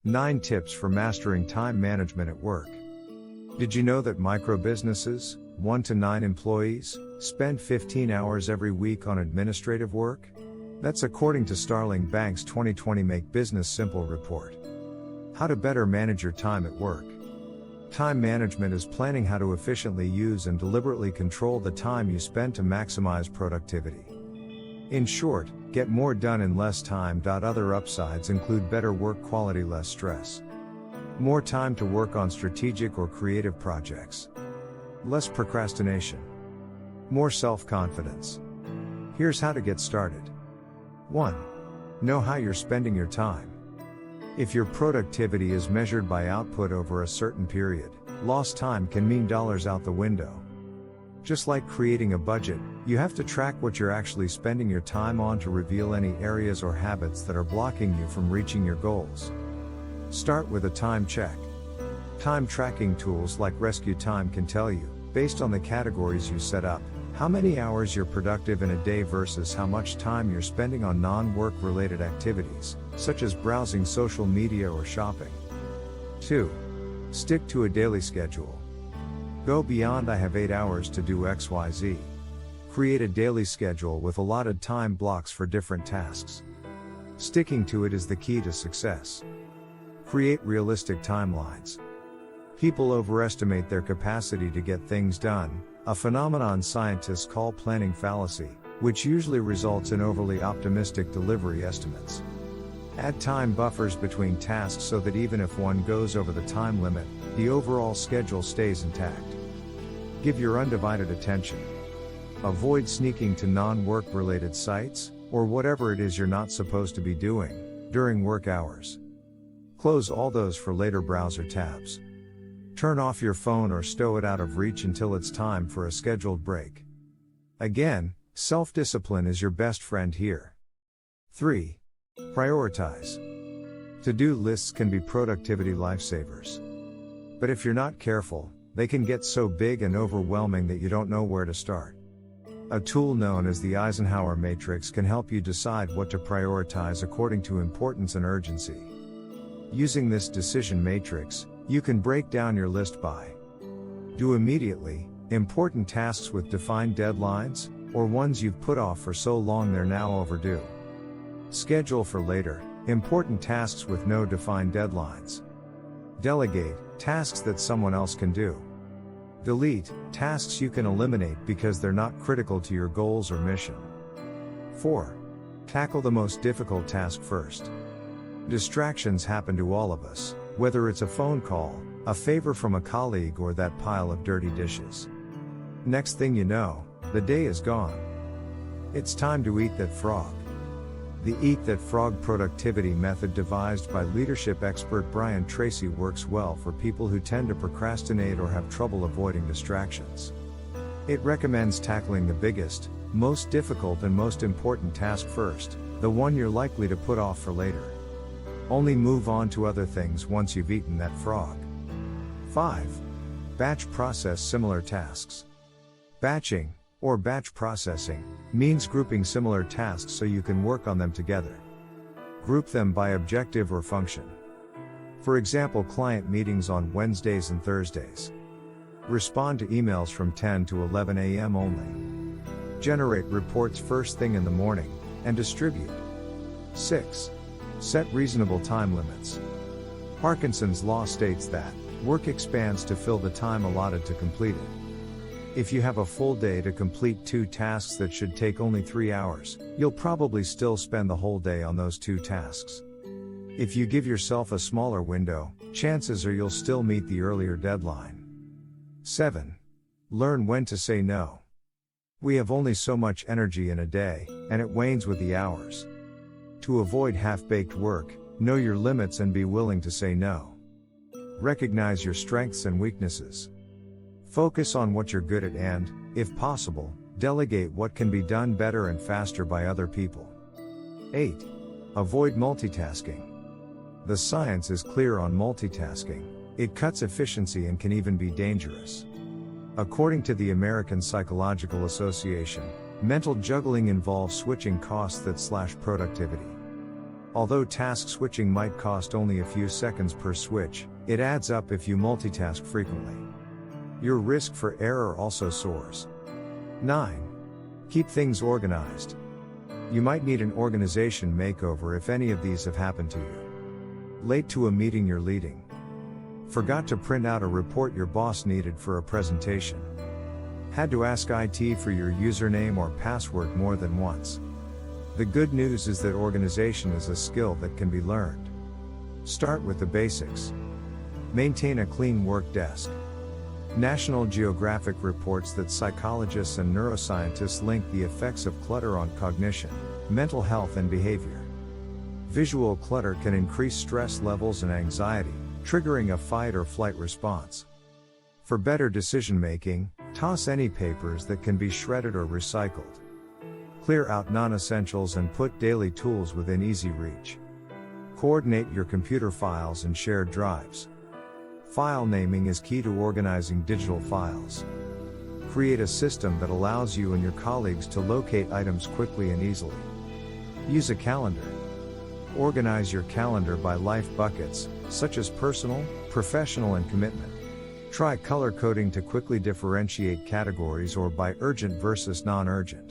9 Tips for Mastering Time Management at Work. Did you know that micro-businesses, 1 to 9 employees, spend 15 hours every week on administrative work? That's according to Starling Bank's 2020 Make Business Simple report. How to better manage your time at work. Time management is planning how to efficiently use and deliberately control the time you spend to maximize productivity. In short, get more done in less time. Other upsides include better work quality, less stress, more time to work on strategic or creative projects, less procrastination, more self-confidence. Here's how to get started. 1. Know how you're spending your time. If your productivity is measured by output over a certain period, lost time can mean dollars out the window. Just like creating a budget, you have to track what you're actually spending your time on to reveal any areas or habits that are blocking you from reaching your goals. Start with a time check. Time tracking tools like Rescue Time can tell you, based on the categories you set up, how many hours you're productive in a day versus how much time you're spending on non-work related activities, such as browsing social media or shopping. 2. Stick to a daily schedule. Go beyond "I have 8 hours to do XYZ." Create a daily schedule with allotted time blocks for different tasks. Sticking to it is the key to success. Create realistic timelines. People overestimate their capacity to get things done, a phenomenon scientists call planning fallacy, which usually results in overly optimistic delivery estimates. Add time buffers between tasks so that even if one goes over the time limit, the overall schedule stays intact. Give your undivided attention. Avoid sneaking to non-work related sites, or whatever it is you're not supposed to be doing, during work hours. Close all those for later browser tabs. Turn off your phone or stow it out of reach until it's time for a scheduled break. Again, self-discipline is your best friend here. 3. Prioritize. To-do lists can be productivity lifesavers. But if you're not careful, they can get so big and overwhelming that you don't know where to start. A tool known as the Eisenhower Matrix can help you decide what to prioritize according to importance and urgency. Using this decision matrix, you can break down your list by do immediately, important tasks with defined deadlines, or ones you've put off for so long they're now overdue. Schedule for later, important tasks with no defined deadlines. Delegate, tasks that someone else can do. Delete, tasks you can eliminate because they're not critical to your goals or mission. 4. Tackle the most difficult task first. Distractions happen to all of us, whether it's a phone call, a favor from a colleague, or that pile of dirty dishes. Next thing you know, the day is gone. It's time to eat that frog. The Eat That Frog productivity method devised by leadership expert Brian Tracy works well for people who tend to procrastinate or have trouble avoiding distractions. It recommends tackling the biggest, most difficult and most important task first, the one you're likely to put off for later. Only move on to other things once you've eaten that frog. 5. Batch process similar tasks. Batching, or batch processing, means grouping similar tasks so you can work on them together. Group them by objective or function. For example, client meetings on Wednesdays and Thursdays. Respond to emails from 10 to 11 a.m. only. Generate reports first thing in the morning, and distribute. 6. Set reasonable time limits. Parkinson's law states that work expands to fill the time allotted to complete it. If you have a full day to complete 2 tasks that should take only 3 hours, you'll probably still spend the whole day on those 2 tasks. If you give yourself a smaller window, chances are you'll still meet the earlier deadline. 7. Learn when to say no. We have only so much energy in a day, and it wanes with the hours. To avoid half-baked work, know your limits and be willing to say no. Recognize your strengths and weaknesses. Focus on what you're good at and, if possible, delegate what can be done better and faster by other people. 8. Avoid multitasking. The science is clear on multitasking. It cuts efficiency and can even be dangerous. According to the American Psychological Association, mental juggling involves switching costs that slash productivity. Although task switching might cost only a few seconds per switch, it adds up if you multitask frequently. Your risk for error also soars. 9. Keep things organized. You might need an organization makeover if any of these have happened to you. Late to a meeting you're leading. Forgot to print out a report your boss needed for a presentation. Had to ask IT for your username or password more than once. The good news is that organization is a skill that can be learned. Start with the basics. Maintain a clean work desk. National Geographic reports that psychologists and neuroscientists link the effects of clutter on cognition, mental health and behavior. Visual clutter can increase stress levels and anxiety, triggering a fight or flight response. For better decision making, toss any papers that can be shredded or recycled. Clear out non-essentials and put daily tools within easy reach. Coordinate your computer files and shared drives. File naming is key to organizing digital files. Create a system that allows you and your colleagues to locate items quickly and easily. Use a calendar. Organize your calendar by life buckets, such as personal, professional and commitment. Try color coding to quickly differentiate categories or by urgent versus non-urgent.